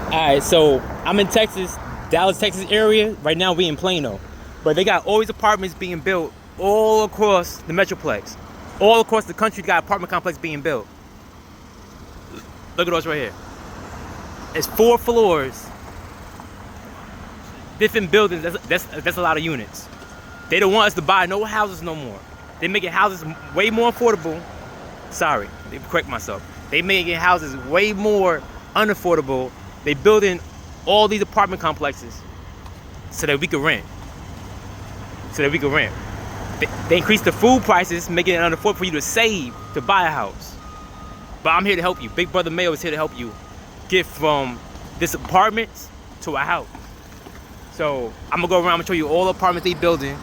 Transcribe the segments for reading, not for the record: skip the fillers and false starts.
Alright, so I'm in Texas, Dallas, Texas area. Right now we in Plano. But they got all these apartments being built all across the Metroplex. All across the country, they got apartment complex being built. Look at us right here. It's 4 floors, different buildings. That's a lot of units. They don't want us to buy no houses no more. They making houses way more affordable. Sorry, let me correct myself. They making houses way more unaffordable. They building all these apartment complexes so that we can rent. They increase the food prices, making it unaffordable for you to save to buy a house. But I'm here to help you. Big Brother Mayo is here to help you get from this apartment to a house. So I'm gonna go around and show you all the apartments they building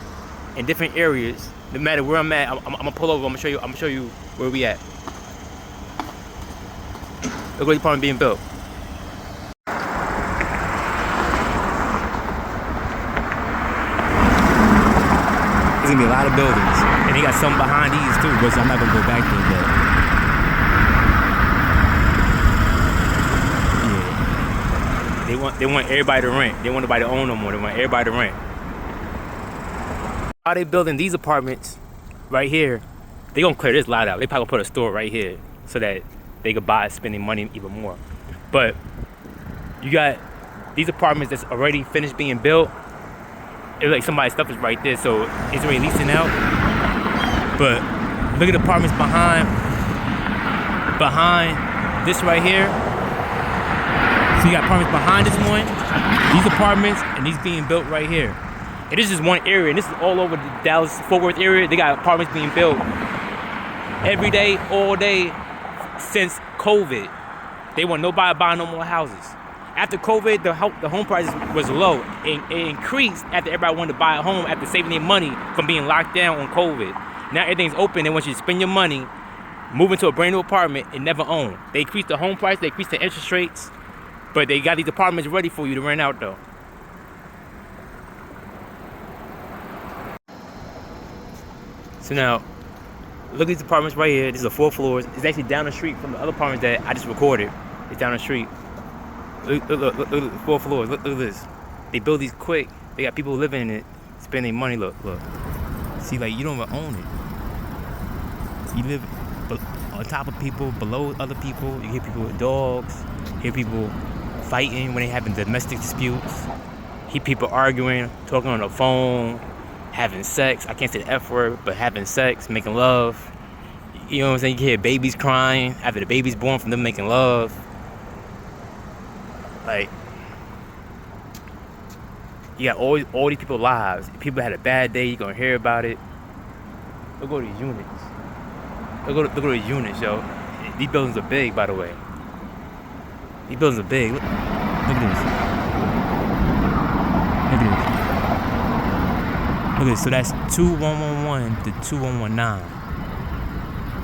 in different areas. No matter where I'm at, I'm gonna pull over. I'm gonna show you where we at. Look where the apartment being built. There's gonna be a lot of buildings, and they got some behind these too, but I'm not gonna go back there yet. Yeah, they want everybody to rent. They want nobody to own no more. They want everybody to rent. How they building these apartments right here? They gonna clear this lot out. They probably gonna put a store right here so that they could buy, spending money even more. But you got these apartments that's already finished being built. It's like somebody's stuff is right there, so it's already leasing out. But look at the apartments behind this right here. So you got apartments behind this one, these apartments, and these being built right here. And this is one area, and this is all over the Dallas-Fort Worth area. They got apartments being built every day, all day since COVID. They want nobody buying no more houses. After COVID, the home price was low. It increased after everybody wanted to buy a home after saving their money from being locked down on COVID. Now everything's open. They want you to spend your money, move into a brand new apartment, and never own. They increased the home price, they increased the interest rates, but they got these apartments ready for you to rent out though. So now, look at these apartments right here. These are 4 floors. It's actually down the street from the other apartments that I just recorded. It's down the street. Look at the 4 floors. Look at this. They build these quick. They got people living in it, spending money. Look. See, like, you don't even own it. You live on top of people, below other people. You hear people with dogs. Hear people fighting when they having domestic disputes. Hear people arguing, talking on the phone, having sex. I can't say the F word, but having sex, making love. You know what I'm saying? You can hear babies crying after the baby's born from them making love. Like, you got all these people's lives. If people had a bad day, you're gonna hear about it. Look at these units. Look at these units, yo. These buildings are big, by the way. These buildings are big. Look at this. Look at this. So that's 2111 to 2119.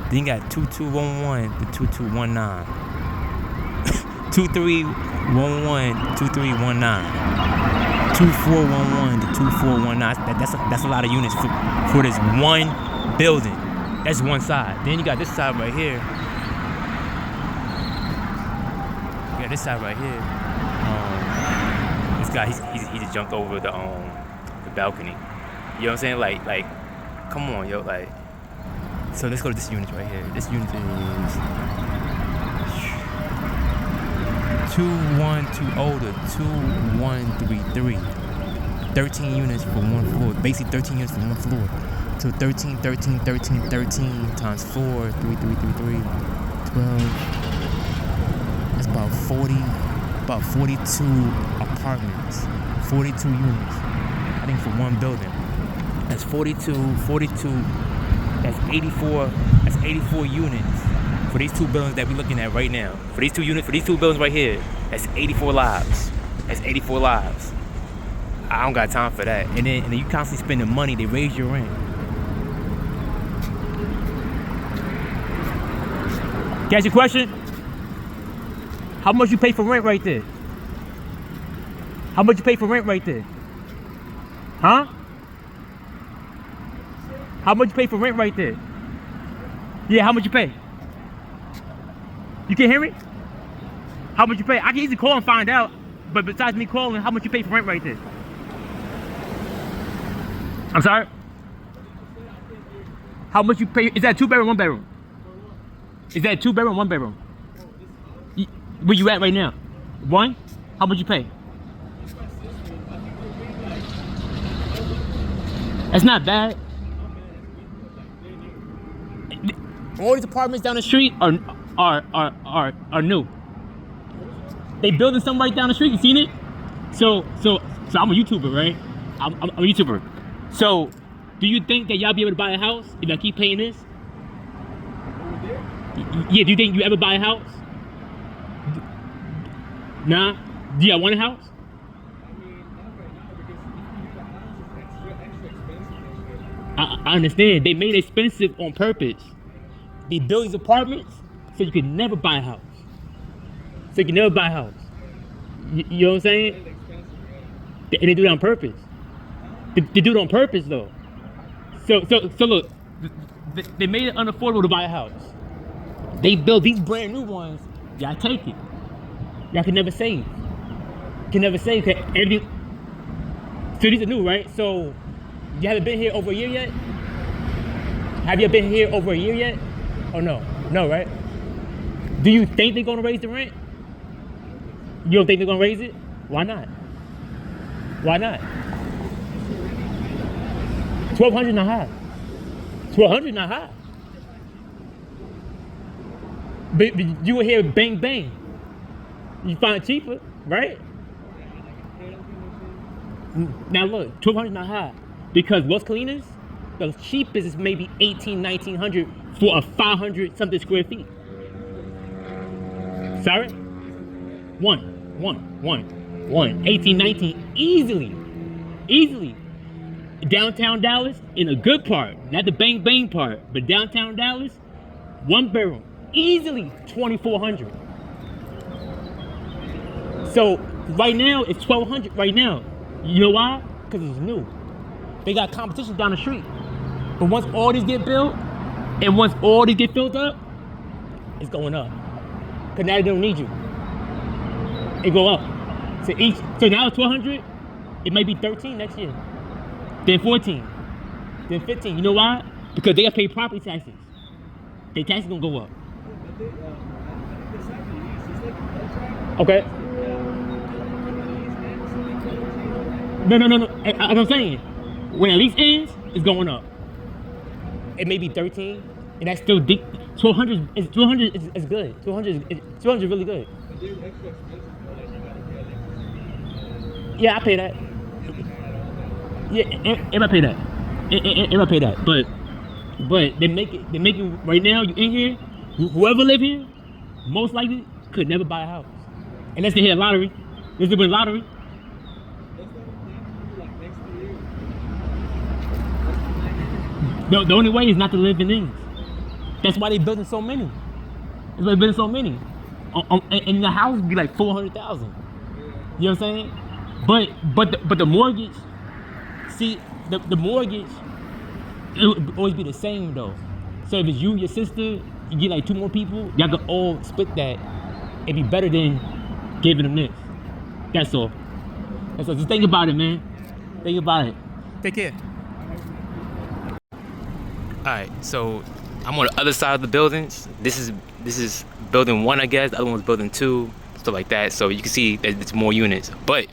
Then you got 2211 to 2219. 2311 to 2319. 2411 to 2419. That's a lot of units for this one building. That's one side. Then you got this side right here. You got this side right here. This guy, he just jumped over the balcony. You know what I'm saying? Like, come on, yo, like. So let's go to this unit right here. This unit is 2120 to 2133. 13 units for one floor. Basically 13 units for one floor. So 13 times 4, 3333, 12. That's about 42 apartments. 42 units. I think for one building. That's 42. That's 84 units for these 2 buildings that we're looking at right now. For these 2 buildings right here, that's 84 lives. That's 84 lives. I don't got time for that. And then you constantly spending money, they raise your rent. Can I ask you a question? How much you pay for rent right there? How much you pay for rent right there? Huh? How much you pay for rent right there? Yeah, how much you pay? You can't hear me? How much you pay? I can easily call and find out. But besides me calling, how much you pay for rent right there? I'm sorry? How much you pay? Is that 2-bedroom, 1-bedroom? Is that 2-bedroom, 1-bedroom? Where you at right now? 1? How much you pay? That's not bad. All these apartments down the street are new. They building some right down the street. You seen it? So I'm a YouTuber, right? I'm a YouTuber. So, do you think that y'all be able to buy a house if y'all keep paying this? Yeah. Do you think you ever buy a house? Nah. Do y'all want a house? I understand. They made it expensive on purpose. They build these apartments so you can never buy a house. So you can never buy a house. You know what I'm saying? And they do it on purpose. They do it on purpose though. So look, they made it unaffordable to buy a house. They build these brand new ones. Y'all take it. Y'all can never save. Can never save. So these are new, right? So you haven't been here over a year yet? Have you been here over a year yet? Or no? No, right? Do you think they're gonna raise the rent? You don't think they're gonna raise it? Why not? Why not? 1,200 not high. 1,200 not high. But you will hear bang bang. You find it cheaper, right? Now look, 1,200 not high. Because Los Colinas, the cheapest is maybe 1,800, 1,900 for a 500 something square feet. Sorry? 18, 19, easily. Downtown Dallas, in a good part, not the bang bang part, but downtown Dallas, 1-bedroom, easily 2,400. So right now it's 1,200 right now. You know why? Because it's new. They got competition down the street. But once all these get built, and once all these get filled up, it's going up. Because now they don't need you. It go up. So now it's 1,200, it may be 13 next year. Then 14. Then 15. You know why? Because they got to pay property taxes. Their taxes gonna go up. Okay. No. As I'm saying, when a lease ends, it's going up. It may be 13, and that's still deep. 1,200 is good. 200 is really good. Yeah, I pay that. Yeah, everybody pay that. Everybody pay that. But they make it right now. You in here, whoever live here, most likely could never buy a house unless they hit a lottery. Unless they win lottery. The only way is not to live in these. That's why they building so many. That's why they building so many. And the house would be like 400,000. You know what I'm saying? But the mortgage. See, the mortgage, it would always be the same though. So if it's you, your sister, you get like 2 more people, y'all can all split that. It'd be better than giving them this. That's all. Just think about it, man. Think about it. Take care. Alright, so I'm on the other side of the buildings. This is building 1, I guess. The other one's building 2, stuff like that. So you can see that it's more units. But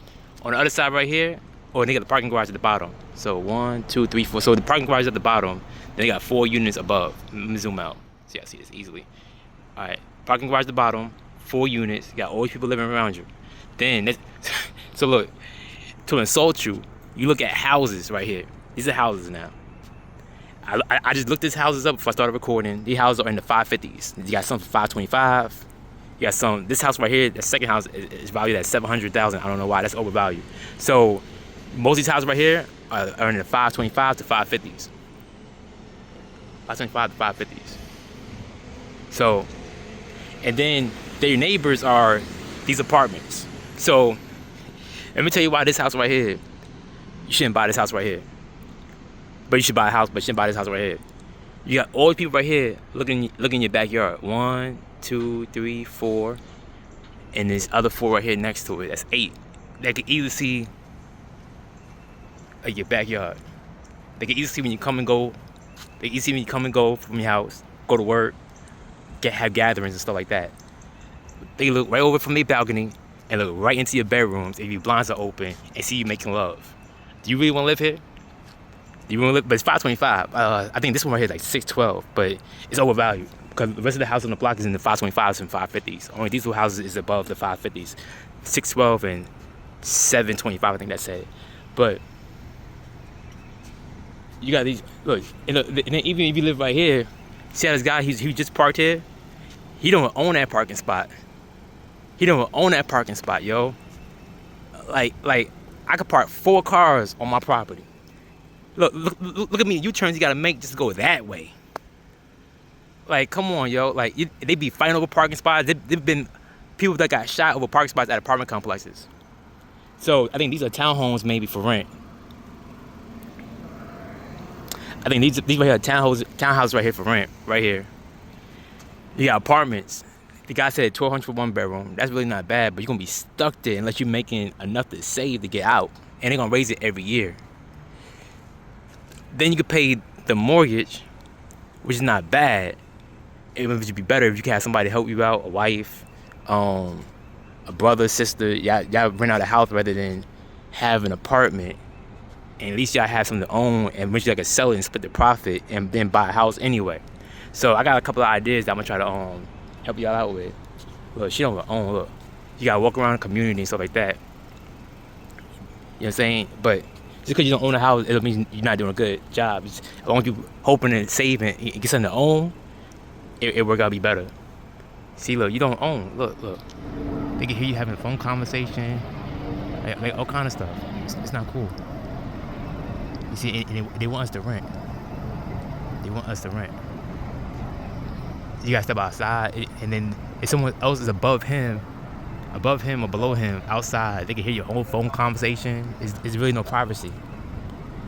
on the other side right here, they got the parking garage at the bottom. So 1, 2, 3, 4. So the parking garage is at the bottom. Then they got 4 units above. Let me zoom out. See, I see this easily. All right, parking garage at the bottom, 4 units. You got all these people living around you. Then, so look, to insult you, you look at houses right here. These are houses now. I just looked these houses up before I started recording. These houses are in the 550s. You got some for 525. You got some. This house right here, the second house is valued at 700,000. I don't know why. That's overvalued. So most of these houses right here are in the 525 to 550s. 525 to 550s. So, and then their neighbors are these apartments. So, let me tell you why this house right here, you shouldn't buy this house right here. But you should buy a house, but you shouldn't buy this house right here. You got all these people right here looking in your backyard. 1, 2, 3, 4. and this other 4 right here next to it. That's 8. They can easily see your backyard. They can easily see when you come and go. They can easily see when you come and go from your house, go to work, have gatherings and stuff like that. They look right over from their balcony and look right into your bedrooms if your blinds are open and see you making love. Do you really want to live here? Do you want to live? But it's $525. I think this one right here is like $612, but it's overvalued because the rest of the house on the block is in the $525s and $550s. Only these two houses is above the $550s, $612 and $725. I think that's it. But you got these. Look, and then even if you live right here, see how this guy he just parked here? He don't own that parking spot. He don't own that parking spot, yo. Like I could park 4 cars on my property. Look at me. U-turns you gotta make just to go that way. Like, come on, yo. Like, they be fighting over parking spots. They've been people that got shot over parking spots at apartment complexes. So I think these are townhomes maybe for rent. I think these right here are townhouses right here for rent, right here. You got apartments. The guy said $1,200 for 1 bedroom. That's really not bad, but you're gonna be stuck there unless you're making enough to save to get out, and they're gonna raise it every year. Then you could pay the mortgage, which is not bad. It would be better if you could have somebody help you out, a wife, a brother, sister. Y'all rent out a house rather than have an apartment. And at least y'all have something to own, and eventually y'all can sell it and split the profit and then buy a house anyway. So I got a couple of ideas that I'm gonna try to help y'all out with. Look, she don't own. Look, you gotta walk around the community and stuff like that. You know what I'm saying? But just because you don't own a house, it doesn't mean you're not doing a good job. As long as you hoping and saving and get something to own, it work out to be better. See, look, you don't own. Look. They can hear you having a phone conversation, like all kind of stuff. It's not cool. You see, they want us to rent. They want us to rent. You gotta step outside, and then if someone else is above him or below him outside, they can hear your whole phone conversation. It's really no privacy. You know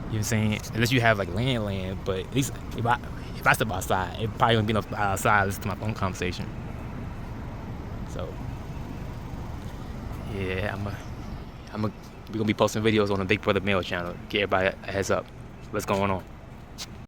what I'm saying? Unless you have like land, but at least if I step outside, it probably won't be no outside to listen to my phone conversation. So yeah, we're gonna be posting videos on the BigBrotherMayo channel. Give everybody a heads up. What's going on?